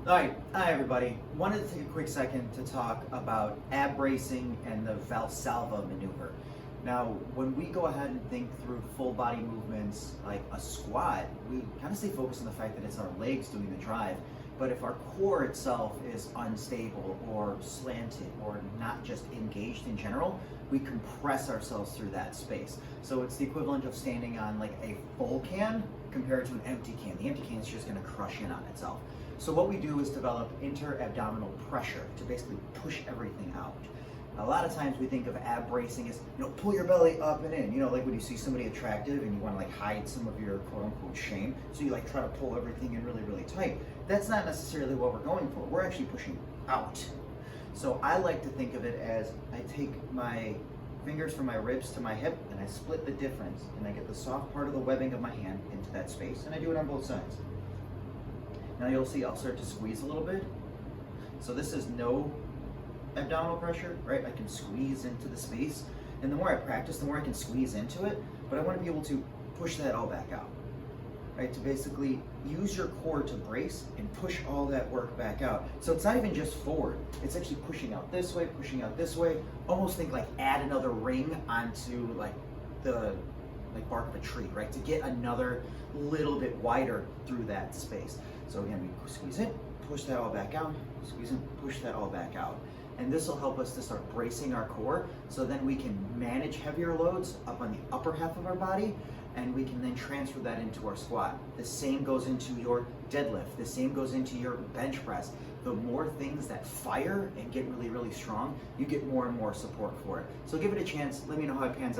Hi everybody. Wanted to take a quick second to talk about ab bracing and the Valsalva maneuver. Now, when we go ahead and think through full body movements like a squat, we kind of stay focused on the fact that it's our legs doing the drive. But if our core itself is unstable or slanted or not just engaged in general, we compress ourselves through that space. So it's the equivalent of standing on like a full can compared to an empty can. The empty can is just going to crush in on itself. So what we do is develop intra-abdominal pressure to basically push everything out. A lot of times we think of ab bracing as, pull your belly up and in, like when you see somebody attractive and you want to like hide some of your quote unquote shame. So you like try to pull everything in really, really tight. That's not necessarily what we're going for. We're actually pushing out. So I like to think of it as I take my fingers from my ribs to my hip and I split the difference and I get the soft part of the webbing of my hand into that space, and I do it on both sides. Now you'll see I'll start to squeeze a little bit. So this is no abdominal pressure, right? I can squeeze into the space, and the more I practice, the more I can squeeze into it, but I want to be able to push that all back out, right? To basically use your core to brace and push all that work back out. So it's not even just forward, it's actually pushing out this way, almost think like add another ring onto like the bark of a tree, right? To get another little bit wider through that space. So again, we squeeze it, push that all back out, squeeze it, push that all back out. And this will help us to start bracing our core, so then we can manage heavier loads up on the upper half of our body, and we can then transfer that into our squat. The same goes into your deadlift, the same goes into your bench press. The more things that fire and get really, really strong, you get more and more support for it. So give it a chance, let me know how it pans out.